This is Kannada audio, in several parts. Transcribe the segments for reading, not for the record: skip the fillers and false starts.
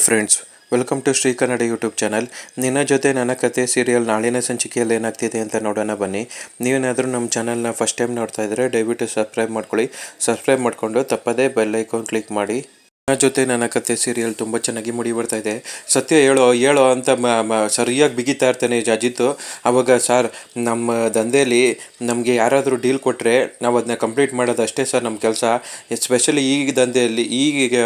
Friends, welcome to Shri Kannada YouTube channel. ನಿನ್ನ ಜೊತೆ ನನ್ನ ಕತೆ ಸೀರಿಯಲ್ ನಾಳಿನ ಸಂಚಿಕೆಯಲ್ಲಿ ಏನಾಗ್ತಿದೆ ಅಂತ ನೋಡೋಣ ಬನ್ನಿ. ನೀವೇನಾದರೂ ನಮ್ಮ ಚಾನಲ್ನ ಫಸ್ಟ್ ಟೈಮ್ ನೋಡ್ತಾ ಇದ್ದರೆ ದಯವಿಟ್ಟು ಸಬ್ಸ್ಕ್ರೈಬ್ ಮಾಡ್ಕೊಳ್ಳಿ. ಸಬ್ಸ್ಕ್ರೈಬ್ ಮಾಡಿಕೊಂಡು ತಪ್ಪದೇ ಬೆಲ್ ಐಕಾನ್ ಕ್ಲಿಕ್ ಮಾಡಿ. ನನ್ನ ಜೊತೆ ನನ್ನ ಕತೆ ಸೀರಿಯಲ್ ತುಂಬ ಚೆನ್ನಾಗಿ ಮುಡಿ ಬರ್ತಾ ಇದೆ. ಸತ್ಯ ಹೇಳೋ ಹೇಳೋ ಅಂತ ಸರಿಯಾಗಿ ಬಿಗಿತಾ ಇರ್ತಾನೆ ಅಜಿತ್. ಅವಾಗ ಸರ್, ನಮ್ಮ ದಂಧೆಯಲ್ಲಿ ನಮಗೆ ಯಾರಾದರೂ ಡೀಲ್ ಕೊಟ್ಟರೆ ನಾವು ಅದನ್ನ ಕಂಪ್ಲೀಟ್ ಮಾಡೋದು ಅಷ್ಟೇ ಸರ್ ನಮ್ಮ ಕೆಲಸ. ಎಸ್ಪೆಷಲಿ ಈಗ ದಂಧೆಯಲ್ಲಿ ಈಗ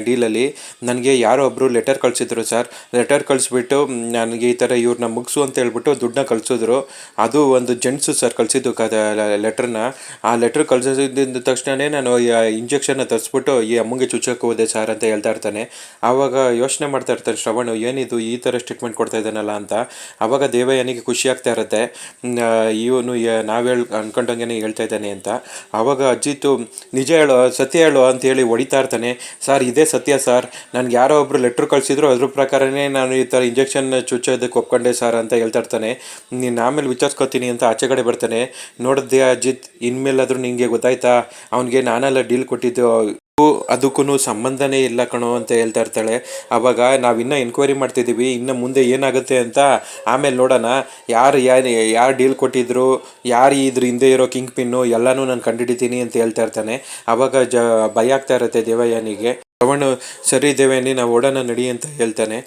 ಡೀಲಲ್ಲಿ ನನಗೆ ಯಾರೋ ಒಬ್ಬರು ಲೆಟರ್ ಕಳಿಸಿದ್ರು ಸರ್. ಲೆಟರ್ ಕಳಿಸ್ಬಿಟ್ಟು ನನಗೆ ಈ ಥರ ಇವ್ರನ್ನ ಮುಗಿಸು ಅಂತ ಹೇಳ್ಬಿಟ್ಟು ದುಡ್ಡನ್ನ ಕಳಿಸಿದ್ರು. ಅದು ಒಂದು ಜೆಂಟ್ಸು ಸರ್ ಕಳಿಸಿದ್ದು ಲೆಟ್ರನ್ನ. ಆ ಲೆಟ್ರ್ ಕಳಿಸಿದ ತಕ್ಷಣವೇ ನಾನು ಇಂಜೆಕ್ಷನ್ನ ತರಿಸ್ಬಿಟ್ಟು ಈ ಅಮ್ಮಂಗೆ ಚುಚ್ಚಕ್ಕೆ ಹೋದೆ ಸರ್ ಅಂತ ಹೇಳ್ತಾ ಇರ್ತಾನೆ. ಆವಾಗ ಯೋಚನೆ ಮಾಡ್ತಾ ಇರ್ತಾನೆ ಶ್ರವಣ್, ಏನಿದು ಈ ಥರ ಸ್ಟೇಟ್ಮೆಂಟ್ ಕೊಡ್ತಾ ಇದ್ದಾನಲ್ಲ ಅಂತ. ಆವಾಗ ದೇವಯ್ಯನಿಗೆ ಖುಷಿ ಆಗ್ತಾ ಇರುತ್ತೆ, ಇವನು ನಾವು ಅನ್ಕೊಂಡಂಗೆ ಹೇಳ್ತಾ ಇದ್ದಾನೆ ಅಂತ. ಆವಾಗ ಅಜಿತ್ತು, ನಿಜ ಹೇಳೋ, ಸತ್ಯ ಹೇಳೋ ಅಂತೇಳಿ ಹೊಡಿತಾ ಇರ್ತಾನೆ. ಸರ್, ಇದೇ ಸತ್ಯ ಸರ್, ನನಗೆ ಯಾರೋ ಒಬ್ರು ಲೆಟ್ರ್ ಕಳಿಸಿದ್ರು, ಅದ್ರ ಪ್ರಕಾರನೇ ನಾನು ಈ ಥರ ಇಂಜೆಕ್ಷನ್ ಚುಚ್ಚೋದಕ್ಕೆ ಒಪ್ಕೊಂಡೆ ಸರ್ ಅಂತ ಹೇಳ್ತಾ ಇರ್ತಾನೆ. ನೀನು ಆಮೇಲೆ ವಿಚಾರಿಸ್ಕೊತೀನಿ ಅಂತ ಆಚೆ ಕಡೆ ಬರ್ತಾನೆ. ನೋಡಿದ್ದೆ ಅಜಿತ್, ಇನ್ಮೇಲಾದರೂ ನಿನಗೆ ಗೊತ್ತಾಯ್ತಾ, ಅವನಿಗೆ ನಾನೆಲ್ಲ ಡೀಲ್ ಕೊಟ್ಟಿದ್ದು ಅದಕ್ಕೂ ಸಂಬಂಧನೇ ಇಲ್ಲ ಕಣೋ ಅಂತ ಹೇಳ್ತಾ ಇರ್ತಾಳೆ. ಆವಾಗ ನಾವಿನ್ನೂ ಎನ್ಕ್ವೈರಿ ಮಾಡ್ತಿದ್ದೀವಿ, ಇನ್ನು ಮುಂದೆ ಏನಾಗುತ್ತೆ ಅಂತ ಆಮೇಲೆ ನೋಡೋಣ. ಯಾರು ಡೀಲ್ ಕೊಟ್ಟಿದ್ರು, ಯಾರು ಇದ್ರ ಹಿಂದೆ ಇರೋ ಕಿಂಗ್ ಪಿನ್ನು ಎಲ್ಲನೂ ನಾನು ಕಂಡುಹಿಡಿತೀನಿ ಅಂತ ಹೇಳ್ತಾ ಇರ್ತಾನೆ. ಆವಾಗ ಭಯ ಆಗ್ತಾ ಇರುತ್ತೆ ದೇವಯ್ಯನಿಗೆ. ಶ್ರವಣ್, ಸರಿ ದೇವಯಾನಿ, ನಾವು ಓಡೋಣ ನಡಿ ಅಂತ ಹೇಳ್ತಾನೆ.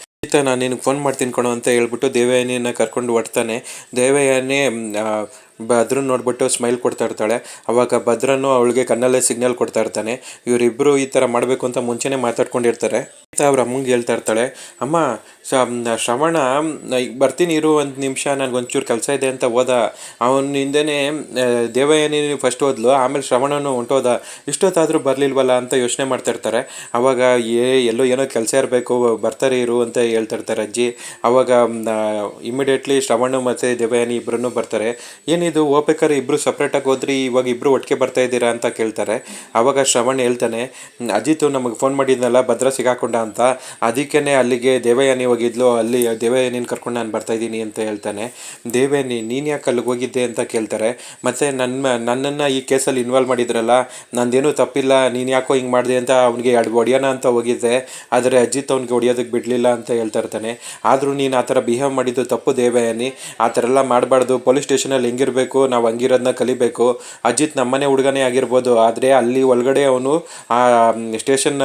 ನಾನು ನಿನಗೆ ಫೋನ್ ಮಾಡ್ತೀನಿ ಕಣೋ ಅಂತ ಹೇಳ್ಬಿಟ್ಟು ದೇವಯಾನಿನ ಕರ್ಕೊಂಡು ಹೊಡ್ತಾನೆ. ದೇವಯಾನಿ ಭದ್ರನ್ ನೋಡ್ಬಿಟ್ಟು ಸ್ಮೈಲ್ ಕೊಡ್ತಾ ಇರ್ತಾಳೆ. ಅವಾಗ ಭದ್ರನು ಅವಳಿಗೆ ಕಣ್ಣಲ್ಲೇ ಸಿಗ್ನಲ್ ಕೊಡ್ತಾ ಇರ್ತಾನೆ. ಇವರಿಬ್ಬರು ಈ ಥರ ಮಾಡಬೇಕು ಅಂತ ಮುಂಚೆನೇ ಮಾತಾಡ್ಕೊಂಡಿರ್ತಾರೆ. ಅವ್ರ ಅಮ್ಮಂಗೆ ಹೇಳ್ತಾ ಇರ್ತಾಳೆ, ಅಮ್ಮ ಶ್ರವಣ ಈಗ ಬರ್ತೀನಿ ಇರು ಒಂದು ನಿಮಿಷ, ನನಗೊಂಚೂರು ಕೆಲಸ ಇದೆ ಅಂತ ಹೋದ. ಅವನ ಹಿಂದೆನೇ ದೇವಯಾನಿ ಫಸ್ಟ್ ಹೋದ್ಲು, ಆಮೇಲೆ ಶ್ರವಣನು ಹೊಂಟೋದ. ಇಷ್ಟೊತ್ತಾದರೂ ಬರಲಿಲ್ವಲ್ಲ ಅಂತ ಯೋಚನೆ ಮಾಡ್ತಾ ಇರ್ತಾರೆ. ಅವಾಗ ಎಲ್ಲೋ ಏನೋ ಕೆಲಸ ಇರಬೇಕು, ಬರ್ತಾರೆ ಇರು ಅಂತ ಹೇಳ್ತಾ ಇರ್ತಾರೆ ಅಜ್ಜಿ. ಅವಾಗ ಇಮಿಡಿಯೇಟ್ಲಿ ಶ್ರವಣ ಮತ್ತು ದೇವಯಾನಿ ಇಬ್ಬರೂ ಬರ್ತಾರೆ. ಏನಿದು ಹೋಗ್ಬೇಕಾದ್ರೆ ಇಬ್ಬರು ಸಪ್ರೇಟಾಗಿ ಹೋದ್ರಿ, ಇವಾಗ ಇಬ್ಬರು ಒಟ್ಟಿಗೆ ಬರ್ತಾ ಇದ್ದೀರಾ ಅಂತ ಕೇಳ್ತಾರೆ. ಆವಾಗ ಶ್ರವಣ್ ಹೇಳ್ತಾನೆ, ಅಜಿತು ನಮಗೆ ಫೋನ್ ಮಾಡಿದ್ನಲ್ಲ ಭದ್ರ ಸಿಗಾಕೊಂಡ ಅಂತ, ಅದಕ್ಕೇ ಅಲ್ಲಿಗೆ ದೇವಯಾನಿ ಹೋಗಿದ್ಲು, ಅಲ್ಲಿ ದೇವಯಾನಿನ ಕರ್ಕೊಂಡು ನಾನು ಬರ್ತಾಯಿದ್ದೀನಿ ಅಂತ ಹೇಳ್ತಾನೆ. ದೇವಯಾನಿ, ನೀನು ಯಾಕೆ ಅಲ್ಲಿಗೆ ಹೋಗಿದ್ದೆ ಅಂತ ಕೇಳ್ತಾರೆ. ಮತ್ತು ನನ್ನನ್ನು ಈ ಕೇಸಲ್ಲಿ ಇನ್ವಾಲ್ವ್ ಮಾಡಿದ್ರಲ್ಲ, ನಂದೇನೂ ತಪ್ಪಿಲ್ಲ, ನೀನು ಯಾಕೋ ಹಿಂಗೆ ಮಾಡಿದೆ ಅಂತ ಅವ್ನಿಗೆ ಹೊಡಿಯೋಣ ಅಂತ ಹೋಗಿದ್ದೆ, ಆದರೆ ಅಜಿತ್ ಅವ್ನಿಗೆ ಹೊಡಿಯೋದಕ್ಕೆ ಬಿಡಲಿಲ್ಲ ಅಂತ ಹೇಳ್ತಾ ಇರ್ತಾನೆ. ಆದರೂ ನೀನು ಆ ಥರ ಬಿಹೇವ್ ಮಾಡಿದ್ದು ತಪ್ಪು ದೇವಯಾನಿ, ಆ ಥರ ಎಲ್ಲ ಮಾಡಬಾರ್ದು. ಪೊಲೀಸ್ ಸ್ಟೇಷನಲ್ಲಿ ಹೆಂಗಿರಬೇಕು, ನಾವು ಹಂಗಿರೋದನ್ನ ಕಲಿಬೇಕು. ಅಜಿತ್ ನಮ್ಮನೆ ಹುಡುಗನೇ ಆಗಿರ್ಬೋದು, ಆದರೆ ಅಲ್ಲಿ ಒಳಗಡೆ ಅವನು ಆ ಸ್ಟೇಷನ್ನ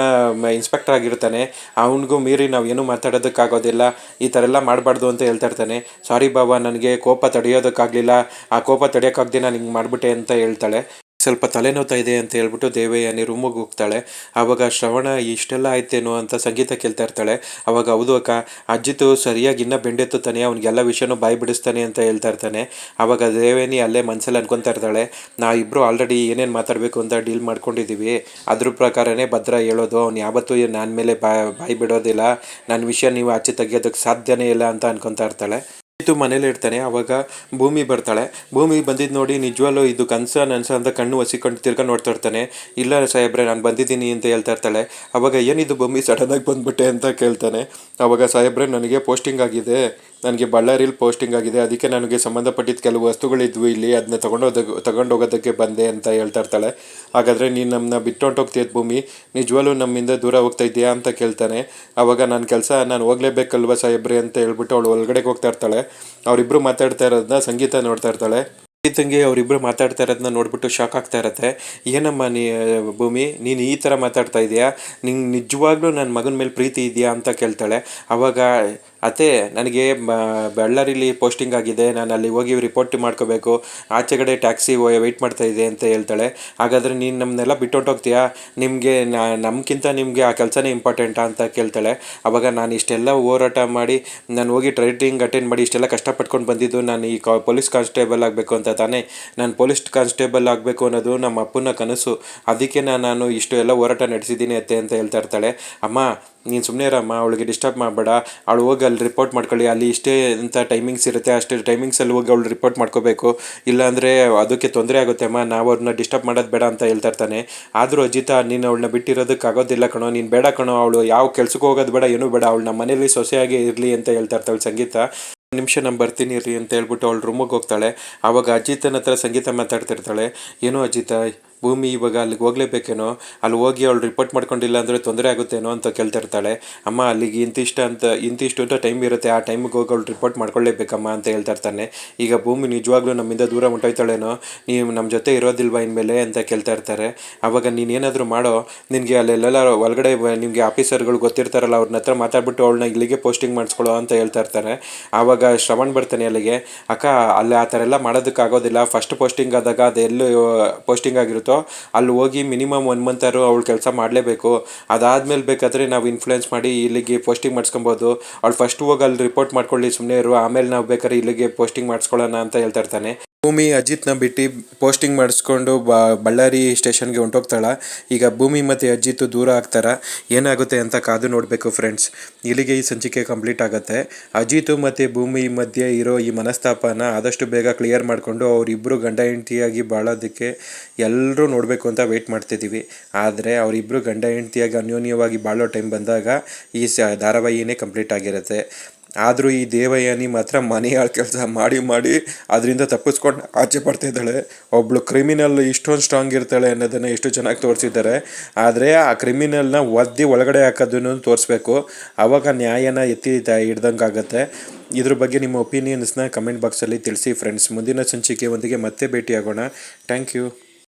ಇನ್ಸ್ಪೆಕ್ಟರ್ ಆಗಿರ್ತಾನೆ. ಅವನಿಗೂ ಮೀರಿ ನಾವು ಏನೂ ಮಾತಾಡೋದಕ್ಕಾಗೋದಿಲ್ಲ, ಈ ಥರ ಎಲ್ಲ ಮಾಡಬಾರ್ದು ಅಂತ ಹೇಳ್ತಾ ಇರ್ತಾನೆ. ಸಾರಿ ಬಾಬಾ, ನನಗೆ ಕೋಪ ತಡೆಯೋದಕ್ಕಾಗಲಿಲ್ಲ, ಆ ಕೋಪ ತಡೆಯೋಕ್ಕಾಗದೆ ನಾನು ಹಿಂಗೆ ಮಾಡಿಬಿಟ್ಟೆ ಅಂತ ಹೇಳ್ತಾಳೆ. ಸ್ವಲ್ಪ ತಲೆನೋತಾ ಇದೆ ಅಂತ ಹೇಳ್ಬಿಟ್ಟು ದೇವಯಾನಿ ರೂಮಿಗೆ ಹೋಗ್ತಾಳೆ. ಆವಾಗ ಶ್ರವಣ ಇಷ್ಟೆಲ್ಲ ಆಯ್ತೇನೋ ಅಂತ ಸಂಗೀತ ಕೇಳ್ತಾ ಇರ್ತಾಳೆ. ಆವಾಗ ಹೌದು ಅಕ್ಕ, ಅಜ್ಜಿತು ಸರಿಯಾಗಿ ಇನ್ನೂ ಬೆಂಡೆತ್ತುತ್ತಾನೆ, ಅವ್ನಿಗೆಲ್ಲ ವಿಷಯನೂ ಬಾಯಿ ಬಿಡಿಸ್ತಾನೆ ಅಂತ ಹೇಳ್ತಾ ಇರ್ತಾನೆ. ಆವಾಗ ದೇವಯಾನಿ ಅಲ್ಲೇ ಮನಸ್ಸಲ್ಲಿ ಅನ್ಕೊತಾ ಇರ್ತಾಳೆ, ನಾವಿಬ್ಬರು ಆಲ್ರೆಡಿ ಏನೇನು ಮಾತಾಡಬೇಕು ಅಂತ ಡೀಲ್ ಮಾಡ್ಕೊಂಡಿದ್ದೀವಿ, ಅದ್ರ ಪ್ರಕಾರನೇ ಭದ್ರ ಹೇಳೋದು. ಅವ್ನು ಯಾವತ್ತೂ ನನ್ನ ಮೇಲೆ ಬಾಯಿ ಬಿಡೋದಿಲ್ಲ, ನನ್ನ ವಿಷಯ ನೀವು ಆಚೆ ತೆಗಿಯೋದಕ್ಕೆ ಸಾಧ್ಯನೇ ಇಲ್ಲ ಅಂತ ಅನ್ಕೊತಾ ಇರ್ತಾಳೆ. ಮನೇಲಿ ಇರ್ತಾನೆ. ಆವಾಗ ಭೂಮಿ ಬರ್ತಾಳೆ. ಭೂಮಿ ಬಂದಿದ್ದು ನೋಡಿ ನಿಜವಲ್ಲೂ ಇದು ಕನಸ ನನಸ ಅಂತ ಕಣ್ಣು ಒಸಿಕೊಂಡು ತಿರ್ಕೊಂಡು ನೋಡ್ತಾ ಇರ್ತಾನೆ. ಇಲ್ಲ ಸಾಹೇಬ್ರೆ, ನಾನು ಬಂದಿದ್ದೀನಿ ಅಂತ ಹೇಳ್ತಾ ಇರ್ತಾಳೆ. ಅವಾಗ ಏನಿದು ಭೂಮಿ ಸಡನ್ನಾಗಿ ಬಂದ್ಬಿಟ್ಟೆ ಅಂತ ಕೇಳ್ತಾನೆ. ಅವಾಗ ಸಾಹೇಬ್ರೆ, ನನಗೆ ಪೋಸ್ಟಿಂಗ್ ಆಗಿದೆ, ನನಗೆ ಬಳ್ಳಾರಿಲಿ ಪೋಸ್ಟಿಂಗ್ ಆಗಿದೆ, ಅದಕ್ಕೆ ನನಗೆ ಸಂಬಂಧಪಟ್ಟಿದ್ದ ಕೆಲವು ವಸ್ತುಗಳಿದ್ವು ಇಲ್ಲಿ, ಅದನ್ನ ತಗೊಂಡೋಗೋದಕ್ಕೆ ಬಂದೆ ಅಂತ ಹೇಳ್ತಾ ಇರ್ತಾಳೆ. ಹಾಗಾದರೆ ನೀನು ನಮ್ಮನ್ನ ಬಿಟ್ಟು ಹೊಂಟೋಗ್ತೀಯ ಭೂಮಿ, ನಿಜವಲ್ಲೂ ನಮ್ಮಿಂದ ದೂರ ಹೋಗ್ತಾ ಇದೆಯಾ ಅಂತ ಕೇಳ್ತಾನೆ. ಆವಾಗ ನನ್ನ ಕೆಲಸ ನಾನು ಹೋಗ್ಲೇಬೇಕಲ್ವ ಸಾಹೇಬ್ರೆ ಅಂತ ಹೇಳ್ಬಿಟ್ಟು ಅವಳು ಒಳಗಡೆಗೆ ಹೋಗ್ತಾ ಇರ್ತಾಳೆ. ಅವರಿಬ್ಬರು ಮಾತಾಡ್ತಾ ಇರೋದನ್ನ ಸಂಗೀತ ನೋಡ್ತಾ ಇರ್ತಾಳೆ. ಸಂಗೀತಂಗೆ ಅವರಿಬ್ಬರು ಮಾತಾಡ್ತಾ ಇರೋದನ್ನ ನೋಡ್ಬಿಟ್ಟು ಶಾಕ್ ಆಗ್ತಾ ಇರುತ್ತೆ. ಏನಮ್ಮ ಭೂಮಿ, ನೀನು ಈ ಥರ ಮಾತಾಡ್ತಾ ಇದೆಯಾ, ನಿಂಗೆ ನಿಜವಾಗ್ಲೂ ನನ್ನ ಮಗನ ಮೇಲೆ ಪ್ರೀತಿ ಇದೆಯಾ ಅಂತ ಕೇಳ್ತಾಳೆ. ಆವಾಗ ಅತ್ತೆ, ನನಗೆ ಬಳ್ಳಾರಿಲಿ ಪೋಸ್ಟಿಂಗ್ ಆಗಿದೆ, ನಾನು ಅಲ್ಲಿ ಹೋಗಿ ರಿಪೋರ್ಟ್ ಮಾಡ್ಕೋಬೇಕು, ಆಚೆಗಡೆ ಟ್ಯಾಕ್ಸಿ ವೆಯ್ಟ್ ಮಾಡ್ತಾ ಇದೆ ಅಂತ ಹೇಳ್ತಾಳೆ. ಹಾಗಾದರೆ ನೀನು ನಮ್ಮನ್ನೆಲ್ಲ ಬಿಟ್ಟು ಹೊಂಟೋಗ್ತೀಯಾ, ನಿಮಗೆ ನಮ್ಗಿಂತ ನಿಮಗೆ ಆ ಕೆಲಸನೇ ಇಂಪಾರ್ಟೆಂಟಾ ಅಂತ ಕೇಳ್ತಾಳೆ. ಆವಾಗ ನಾನು ಇಷ್ಟೆಲ್ಲ ಹೋರಾಟ ಮಾಡಿ, ನಾನು ಹೋಗಿ ಟ್ರೈನಿಂಗ್ ಅಟೆಂಡ್ ಮಾಡಿ ಇಷ್ಟೆಲ್ಲ ಕಷ್ಟಪಟ್ಕೊಂಡು ಬಂದಿದ್ದು ನಾನು ಈ ಪೊಲೀಸ್ ಕಾನ್ಸ್ಟೇಬಲ್ ಆಗಬೇಕು ಅಂತ ತಾನೇ. ನಾನು ಪೊಲೀಸ್ ಕಾನ್ಸ್ಟೇಬಲ್ ಆಗಬೇಕು ಅನ್ನೋದು ನಮ್ಮ ಅಪ್ಪನ ಕನಸು, ಅದಕ್ಕೆ ನಾನು ಇಷ್ಟು ಎಲ್ಲ ಹೋರಾಟ ನಡೆಸಿದ್ದೀನಿ ಅತ್ತೆ ಅಂತ ಹೇಳ್ತಾ ಇರ್ತಾಳೆ. ಅಮ್ಮ, ನೀನು ಸುಮ್ಮನೆ ಇರಮ್ಮ, ಅವಳಿಗೆ ಡಿಸ್ಟರ್ಬ್ ಮಾಡಬೇಡ, ಅವಳು ಹೋಗಿ ಅಲ್ಲಿ ರಿಪೋರ್ಟ್ ಮಾಡ್ಕೊಳ್ಳಿ, ಅಲ್ಲಿ ಇಷ್ಟೇ ಅಂತ ಟೈಮಿಂಗ್ಸ್ ಇರುತ್ತೆ, ಅಷ್ಟೇ ಟೈಮಿಂಗ್ಸಲ್ಲಿ ಹೋಗಿ ಅವಳು ರಿಪೋರ್ಟ್ ಮಾಡ್ಕೋಬೇಕು, ಇಲ್ಲಾಂದರೆ ಅದಕ್ಕೆ ತೊಂದರೆ ಆಗುತ್ತೆ ಅಮ್ಮ, ನಾವು ಅವ್ರನ್ನ ಡಿಸ್ಟರ್ಬ್ ಮಾಡೋದು ಬೇಡ ಅಂತ ಹೇಳ್ತಾ ಇರ್ತಾನೆ. ಆದರೂ ಅಜಿತ, ನೀನು ಅವಳನ್ನ ಬಿಟ್ಟಿರೋದಕ್ಕೆ ಆಗೋದಿಲ್ಲ ಕಣೋ, ನೀನು ಬೇಡ ಕಣೋ, ಅವಳು ಯಾವ ಕೆಲ್ಸಕ್ಕೆ ಹೋಗೋದು ಬೇಡ, ಏನೂ ಬೇಡ, ಅವಳು ನಮ್ಮ ಮನೇಲಿ ಸೊಸೆಯಾಗಿ ಇರಲಿ ಅಂತ ಹೇಳ್ತಾ ಇರ್ತಾಳೆ ಸಂಗೀತ. ನಿಮಿಷ ನಾನು ಬರ್ತೀನಿ ರೀ ಅಂತ ಹೇಳ್ಬಿಟ್ಟು ಅವಳು ರೂಮಿಗೆ ಹೋಗ್ತಾಳೆ. ಆವಾಗ ಅಜಿತನ ಹತ್ರ ಸಂಗೀತ ಮಾತಾಡ್ತಿರ್ತಾಳೆ. ಏನೋ ಅಜಿತ, ಭೂಮಿ ಇವಾಗ ಅಲ್ಲಿಗೆ ಹೋಗ್ಲೇಬೇಕೇನೋ, ಅಲ್ಲಿ ಹೋಗಿ ಅವಳು ರಿಪೋರ್ಟ್ ಮಾಡ್ಕೊಂಡಿಲ್ಲ ಅಂದರೆ ತೊಂದರೆ ಆಗುತ್ತೇನೋ ಅಂತ ಕೇಳ್ತಿರ್ತಾಳೆ. ಅಮ್ಮ ಅಲ್ಲಿಗೆ ಇಂತಿಷ್ಟು ಅಂತ ಟೈಮ್ ಇರುತ್ತೆ, ಆ ಟೈಮಿಗೆ ಹೋಗಿ ಅವಳು ರಿಪೋರ್ಟ್ ಮಾಡ್ಕೊಳ್ಳೇಬೇಕಮ್ಮ ಅಂತ ಹೇಳ್ತಾ ಇರ್ತಾನೆ. ಈಗ ಭೂಮಿ ನಿಜವಾಗ್ಲೂ ನಮ್ಮಿಂದ ದೂರ ಹೊಂಟೋಯ್ತಾಳೇನೋ, ನೀವು ನಮ್ಮ ಜೊತೆ ಇರೋದಿಲ್ವಾ ಇನ್ಮೇಲೆ ಅಂತ ಕೇಳ್ತಾ ಇರ್ತಾರೆ. ಆವಾಗ ನೀನೇನಾದರೂ ಮಾಡೋ, ನಿನಗೆ ಅಲ್ಲೆಲ್ಲ ಒಳಗಡೆ ನಿಮಗೆ ಆಫೀಸರ್ಗಳು ಗೊತ್ತಿರ್ತಾರಲ್ಲ, ಅವ್ರನ್ನ ಹತ್ರ ಮಾತಾಡ್ಬಿಟ್ಟು ಅವಳನ್ನ ಇಲ್ಲಿಗೆ ಪೋಸ್ಟಿಂಗ್ ಮಾಡಿಸ್ಕೊಳ್ಳೋ ಅಂತ ಹೇಳ್ತಾ ಇರ್ತಾರೆ. ಆವಾಗ ಶ್ರವಣ್ ಬರ್ತಾನೆ ಅಲ್ಲಿಗೆ. ಅಕ್ಕ ಅಲ್ಲಿ ಆ ಥರ ಎಲ್ಲ ಮಾಡೋದಕ್ಕಾಗೋದಿಲ್ಲ, ಫಸ್ಟ್ ಪೋಸ್ಟಿಂಗ್ ಆದಾಗ ಅದೆಲ್ಲೂ ಪೋಸ್ಟಿಂಗ್ ಆಗಿರುತ್ತೋ ಅಲ್ಲಿ ಹೋಗಿ ಮಿನಿಮಮ್ 1 ಮಂತಾರು ಅವಳು ಕೆಲಸ ಮಾಡಲೇಬೇಕು. ಅದಾದಮೇಲೆ ಬೇಕಾದರೆ ನಾವು ಇನ್ಫ್ಲುಯೆನ್ಸ್ ಮಾಡಿ ಇಲ್ಲಿಗೆ ಪೋಸ್ಟಿಂಗ್ ಮಾಡಿಸ್ಕೊಬೋದು. ಅವಳು ಫಸ್ಟ್ ಹೋಗಿ ಅಲ್ಲಿ ರಿಪೋರ್ಟ್ ಮಾಡ್ಕೊಳ್ಳಿ, ಸುಮ್ಮನೆ ಇರು, ಆಮೇಲೆ ನಾವು ಬೇಕಾದ್ರೆ ಇಲ್ಲಿಗೆ ಪೋಸ್ಟಿಂಗ್ ಮಾಡಿಸ್ಕೊಳ್ಳೋಣ ಅಂತ ಹೇಳ್ತಾ ಇರ್ತಾನೆ. ಭೂಮಿ ಅಜಿತ್ನ ಬಿಟ್ಟು ಪೋಸ್ಟಿಂಗ್ ಮಾಡಿಸ್ಕೊಂಡು ಬಳ್ಳಾರಿ ಸ್ಟೇಷನ್ಗೆ ಹೊಂಟೋಗ್ತಾಳ. ಈಗ ಭೂಮಿ ಮತ್ತು ಅಜಿತ್ ದೂರ ಆಗ್ತಾರ, ಏನಾಗುತ್ತೆ ಅಂತ ಕಾದು ನೋಡಬೇಕು ಫ್ರೆಂಡ್ಸ್. ಇಲ್ಲಿಗೆ ಈ ಸಂಚಿಕೆ ಕಂಪ್ಲೀಟ್ ಆಗುತ್ತೆ. ಅಜಿತ್ ಮತ್ತು ಭೂಮಿ ಮಧ್ಯೆ ಇರೋ ಈ ಮನಸ್ತಾಪನ ಆದಷ್ಟು ಬೇಗ ಕ್ಲಿಯರ್ ಮಾಡಿಕೊಂಡು ಅವರಿಬ್ಬರು ಗಂಡ ಹೆಂಡತಿಯಾಗಿ ಬಾಳೋದಕ್ಕೆ ಎಲ್ಲರೂ ನೋಡಬೇಕು ಅಂತ ವೆಯ್ಟ್ ಮಾಡ್ತಿದ್ದೀವಿ. ಆದರೆ ಅವರಿಬ್ಬರು ಗಂಡ ಹೆಂಡತಿಯಾಗಿ ಅನ್ಯೋನ್ಯವಾಗಿ ಬಾಳೋ ಟೈಮ್ ಬಂದಾಗ ಈ ಧಾರಾವಾಹಿನೇ ಕಂಪ್ಲೀಟ್ ಆಗಿರುತ್ತೆ. ಆದರೂ ಈ ದೇವಯಾನಿ ಮಾತ್ರ ಮನೆಯಾಳ ಕೆಲಸ ಮಾಡಿ ಅದರಿಂದ ತಪ್ಪಿಸ್ಕೊಂಡು ಆಚೆ ಬರ್ತಾ ಇದ್ದಾಳೆ. ಒಬ್ಳು ಕ್ರಿಮಿನಲ್ ಇಷ್ಟೊಂದು ಸ್ಟ್ರಾಂಗ್ ಇರ್ತಾಳೆ ಅನ್ನೋದನ್ನು ಎಷ್ಟು ಚೆನ್ನಾಗಿ ತೋರಿಸಿದ್ದಾರೆ. ಆದರೆ ಆ ಕ್ರಿಮಿನಲ್ನ ಒದ್ದು ಒಳಗಡೆ ಹಾಕೋದನ್ನು ತೋರಿಸ್ಬೇಕು, ಆವಾಗ ನ್ಯಾಯನ ಎತ್ತಿ ಹಿಡ್ದಂಗೆ ಆಗುತ್ತೆ. ಇದ್ರ ಬಗ್ಗೆ ನಿಮ್ಮ ಒಪಿನಿಯನ್ಸ್ನ ಕಮೆಂಟ್ ಬಾಕ್ಸಲ್ಲಿ ತಿಳಿಸಿ ಫ್ರೆಂಡ್ಸ್. ಮುಂದಿನ ಸಂಚಿಕೆಯೊಂದಿಗೆ ಮತ್ತೆ ಭೇಟಿಯಾಗೋಣ. Thank you.